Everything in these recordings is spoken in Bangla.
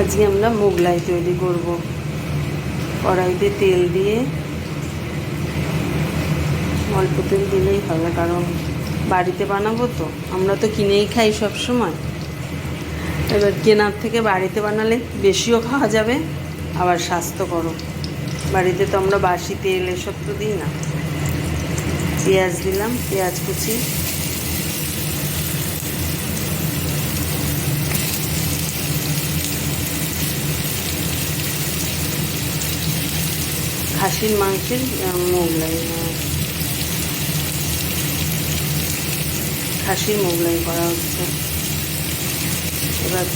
আজকে আমরা মোগলাই তৈরি করব। কড়াইতে তেল দিয়ে, অল্প তেল দিলেই হবে, কারণ বাড়িতে বানাবো তো। আমরা তো কিনেই খাই সব সময়। এবার কেনার থেকে বাড়িতে বানালে বেশিও খাওয়া যাবে, আবার স্বাস্থ্যকরও। বাড়িতে তো আমরা বাসি তেল এসব তো দিই না। পেঁয়াজ দিলাম, পেঁয়াজ কুচি, খাসির মাংসের মোগলাই, খাসির মোগলাই করা হচ্ছে। এবার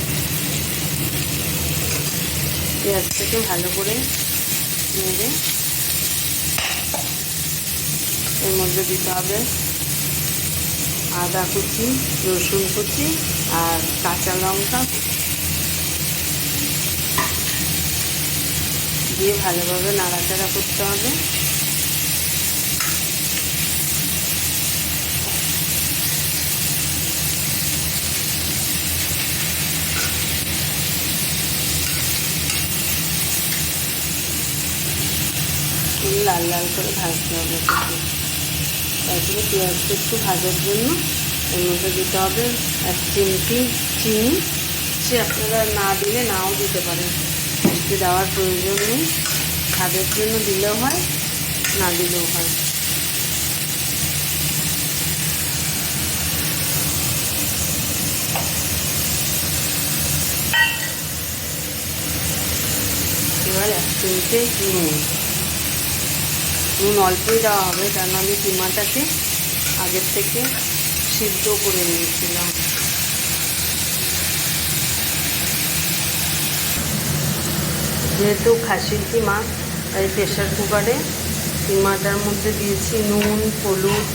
পেঁয়াজটাকে ভালো করে নেড়ে এর মধ্যে দিতে হবে আদা কুচি, রসুন কুচি আর কাঁচা লঙ্কা দিয়ে ভালোভাবে নাড়াচাড়া করতে হবে। লাল লাল করে ভাজতে হবে। তারপরে পেঁয়াজটা একটু ভাজার জন্য এর মধ্যে দিতে হবে 1 চিমটি চিনি। সে আপনারা না দিলে নাও দিতে পারেন, মিষ্টি দেওয়ার প্রয়োজন নেই। স্বাদের জন্য দিলেও হয়, না দিলেও হয়। এবার 1 চিমটে নুন অল্পই দেওয়া হবে, কারণ আমি কিমাটাকে আগের থেকে সিদ্ধ করে নিয়েছিলাম। যেহেতু খাসির কিমা, তাই প্রেশার কুকারে কিমাটার মধ্যে দিয়েছি নুন, হলুদ,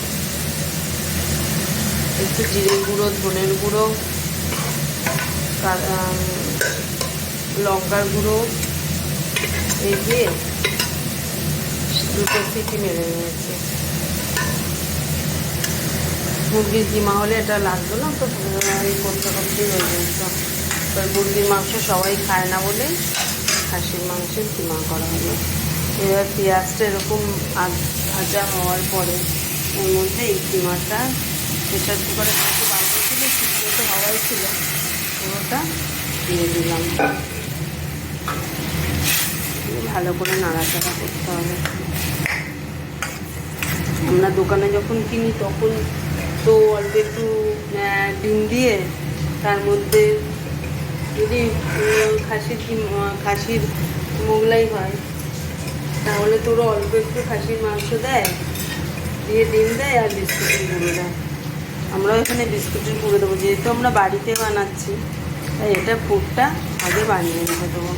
একটু জিরে গুঁড়ো, ধনের গুঁড়ো, লঙ্কার গুঁড়ো, এই দিয়ে 2 সিটি মেরে নিয়েছি। মুরগির কিমা হলে এটা লাগতো না, তো এই করতে করতেই হয়ে যেত। এবার মুরগির মাংস সবাই খায় না বলে খাসির মাংসের কিমা করা হলো। এবার পেঁয়াজটা এরকম ভাজা হওয়ার পরে এর মধ্যে এই কিমাটা প্রেশার কুকারে যেহেতু বানানো ছিল, সিদ্ধ তো হওয়াই ছিল, ওটা দিয়ে দিলাম। ভালো করে নাড়াচাড়া করতে হবে। আমরা দোকানে যখন কিনি তখন তো অল্প একটু ডিম দিয়ে, তার মধ্যে যদি খাসির মোগলাই হয় তাহলে তোরও অল্প একটু খাসির মাংস দেয়, দিয়ে ডিম দেয় আর বিস্কুটের গুঁড়ো দেয়। আমরাও এখানে বিস্কুটের গুঁড়ো দেবো, যেহেতু আমরা বাড়িতে বানাচ্ছি তাই এটা পুরটা আগে বানিয়ে রেখে দেবো।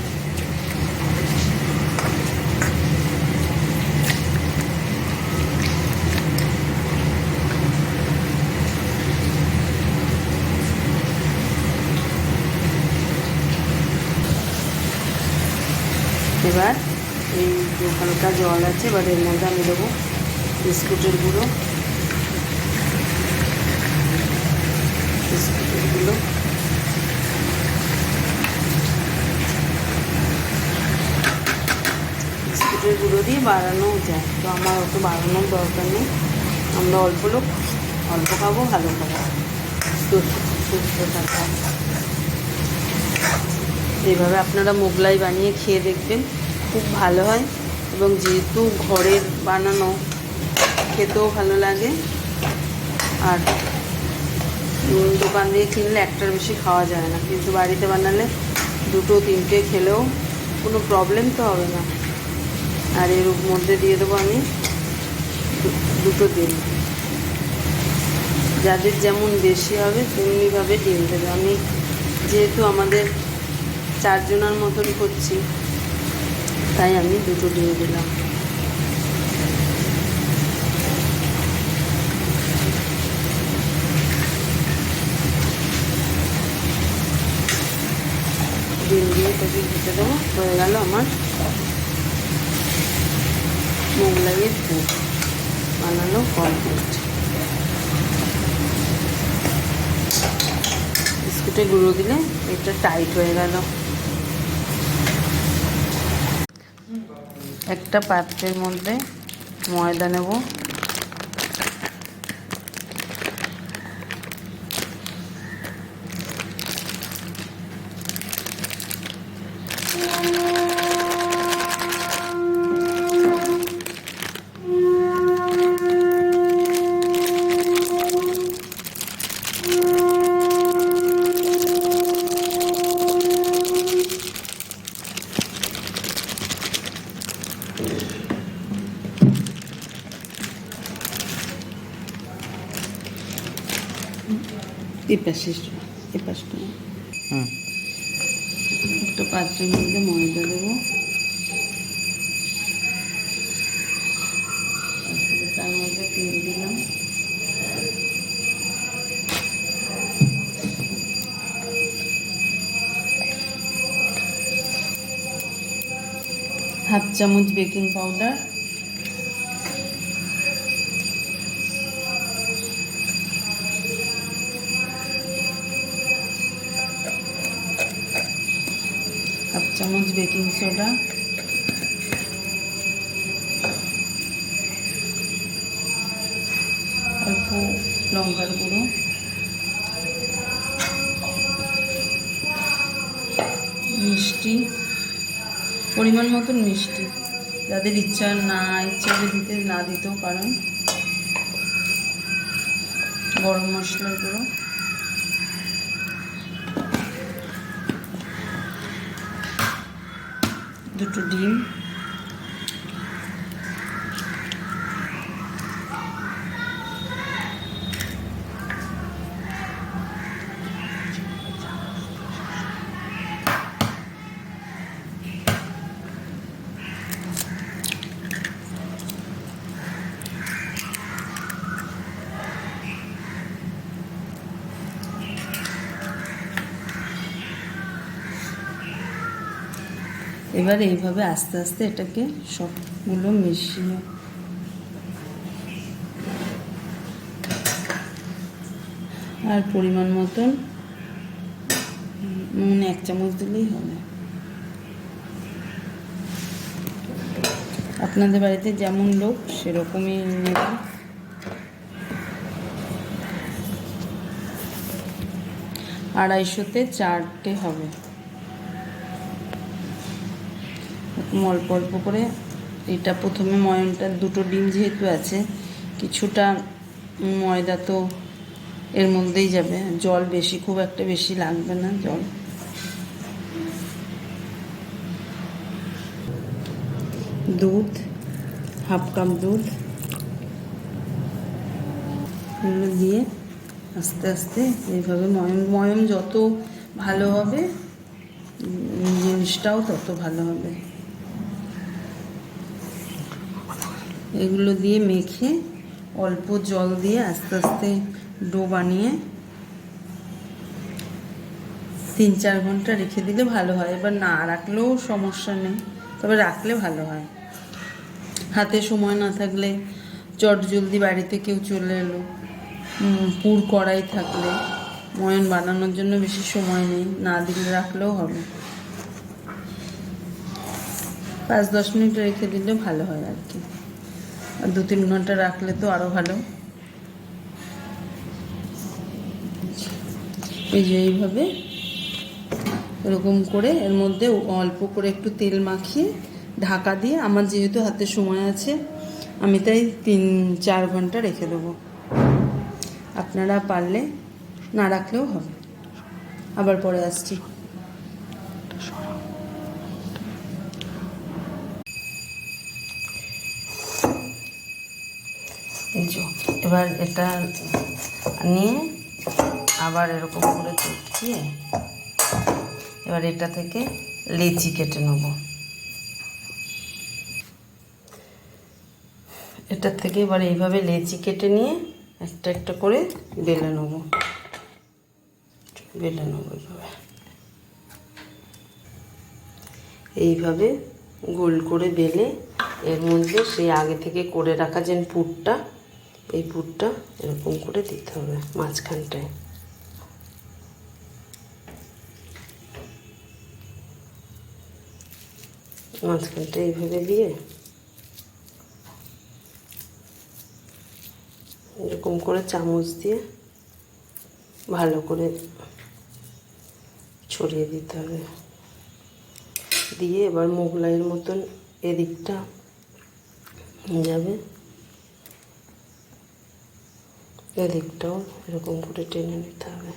এবার এই যে হালকা জল আছে, এবার এর মধ্যে আমি দেবো বিস্কুটের গুঁড়ো। বিস্কুটের গুঁড়ো দিয়ে বাড়ানোও যায়, তো আমার অত বাড়ানোর দরকার নেই। আমরা অল্প লোক, অল্প খাবো, ভালো খাবো, সুস্থ থাকা। এইভাবে আপনারা মোগলাই বানিয়ে খেয়ে দেখবেন, খুব ভালো হয়। এবং যেহেতু ঘরের বানানো, খেতেও ভালো লাগে। আর দোকান দিয়ে কিনলে একটার বেশি খাওয়া যায় না, কিন্তু বাড়িতে বানালে 2-3টে খেলেও কোনো প্রবলেম তো হবে না। আর এর মধ্যে দিয়ে দেবো আমি 2 ডিম। যাদের যেমন বেশি হবে তেমনিভাবে ডিম দেবে। আমি যেহেতু আমাদের 4 জনের মতন করছি, তাই আমি 2 ডিম দিলাম। ডিম দিয়ে তাকে দিতে দেবো। হয়ে গেল আমার মোগলাইয়ের পুর বানানো কমপ্লিট। বিস্কুটে গুঁড়ো দিলে এটা টাইট হয়ে গেল। একটা পাত্রের মধ্যে ময়দা নেব, এপাশটা একটা পাত্রের মধ্যে ময়দা দেবো, তার মধ্যে তেল দিলাম, হাফ চামচ বেকিং পাউডার, হাফ চামচ বেকিং সোডা, অল্প লঙ্কার গুঁড়ো, মিষ্টি পরিমাণ মতন মিষ্টি, যাদের ইচ্ছা হলে দিতে না দিতেও পারেন, গরম মশলার গুঁড়ো, দুটো ডিম, এবার এইভাবে আস্তে আস্তে এটাকে সবগুলো মিশিয়ে আর পরিমাণ মতন নুন 1 চামচ দিলেই হবে। আপনাদের বাড়িতে যেমন লোক সেরকমই নেবেন। আড়াইশোতে 4টে হবে। অল্প অল্প করে এটা প্রথমে ময়নটা, দুটো ডিম যেহেতু আছে কিছুটা ময়দা তো এর মধ্যেই যাবে, জল বেশি খুব একটা বেশি লাগবে না জল। দুধ, হাফ কাপ দুধ, এগুলো দিয়ে আস্তে আস্তে এইভাবে ময়ম যত ভালো হবে জিনিসটাও তত ভালো হবে। এগুলো দিয়ে মেখে অল্প জল দিয়ে আস্তে আস্তে ডো বানিয়ে 3-4 ঘন্টা রেখে দিলে ভালো হয়। এবার না রাখলেও সমস্যা নেই, তবে রাখলে ভালো হয়। হাতে সময় না থাকলে, চট জলদি বাড়িতে কেউ চলে এলো, পুর কড়াই থাকলে, ময়ন বানানোর জন্য বেশি সময় নেই, না দিলে রাখলেও হবে। 5-10 মিনিট রেখে দিলে ভালো হয় আর কি। আর 2-3 ঘন্টা রাখলে তো আরও ভালো। এই যে এইভাবে এরকম করে এর মধ্যে অল্প করে একটু তেল মাখিয়ে ঢাকা দিয়ে, আমার যেহেতু হাতে সময় আছে আমি তাই 3-4 ঘন্টা রেখে দেবো। আপনারা পারলে না রাখলেও হবে। আবার পরে আসছি। এবার এটা নিয়ে আবার এরকম করে দেখিয়ে এবার এটা থেকে লেচি কেটে নেব। এটার থেকে এবার এইভাবে লেচি কেটে নিয়ে একটা একটা করে বেলে নেব। এইভাবে গোল করে বেলে এর মধ্যে সেই আগে থেকে করে রাখা যে পুরটা, এই পুরটা এরকম করে দিতে হবে মাঝখানটায়। মাঝখানটা এইভাবে দিয়ে এরকম করে চামচ দিয়ে ভালো করে ছড়িয়ে দিতে হবে। দিয়ে এবার মোগলাইয়ের মতন এদিকটা যাবে, এদিকটাও এরকম করে টেনে নিতে হবে।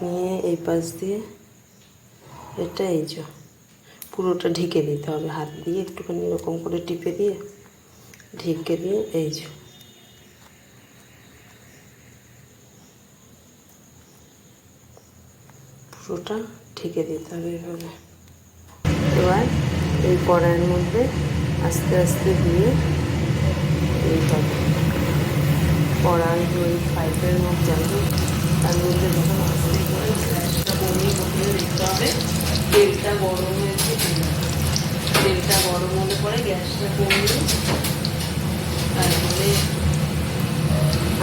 নিয়ে এই পাশ দিয়ে এটা এই যে পুরোটা ঢেকে দিতে হবে, হাত দিয়ে একটুখানি এরকম করে টিপে দিয়ে ঢেকে দিয়ে এই যে পুরোটা ঢেকে দিতে হবে এভাবে। এবার এই কড়াইয়ের মধ্যে আস্তে আস্তে দিয়ে এইভাবে কড়াই ওই পাইপের মধ্যে যাবে, তার মধ্যে যখন আস্তে করে গ্যাসটা কমিয়ে বসিয়ে দিতে হবে। তেলটা গরম হয়েছে, তেলটা গরম হলে পরে গ্যাসটা কমিয়ে তারপরে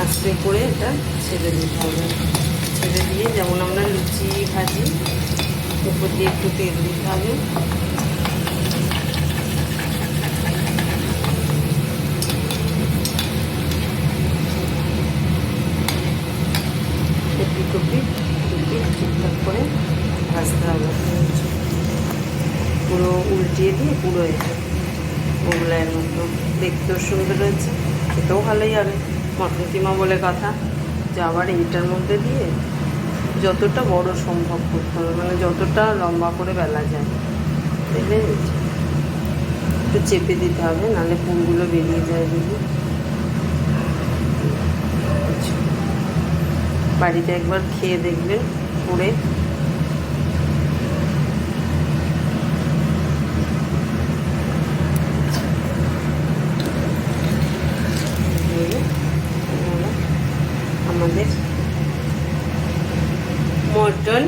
আস্তে করে এটা ছেড়ে দিতে হবে। ছেড়ে দিয়ে যেমন আমরা লুচি ভাজি উপর দিয়ে একটু তেল দিতে হবে। টুপি ঠিকঠাক করে ভাজতে হবে, পুরো উল্টিয়ে দিয়ে পুরো এটা মোগলাইয়ের মতো দেখতেও সুন্দর হয়েছে, খেতেও ভালোই হবে। মটন কিমা বলে কথা, যে আবার এইটার মধ্যে দিয়ে যতটা বড় সম্ভব করতে হবে, মানে যতটা লম্বা করে বেলা যায়, দেখলে একটু চেপে দিতে হবে, নাহলে পুরগুলো বেরিয়ে যায়। যদি বাড়িতে একবার খেয়ে দেখবেন করে। আমাদের মটন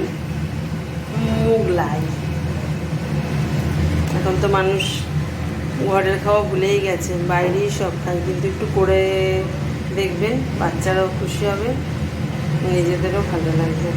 মোগলাই, এখন তো মানুষ ঘরের খাওয়া ভুলেই গেছে, বাইরেই সব খায়, কিন্তু একটু করে দেখবেন বাচ্চারাও খুশি হবে, নিজেদেরও ভালো লাগবে।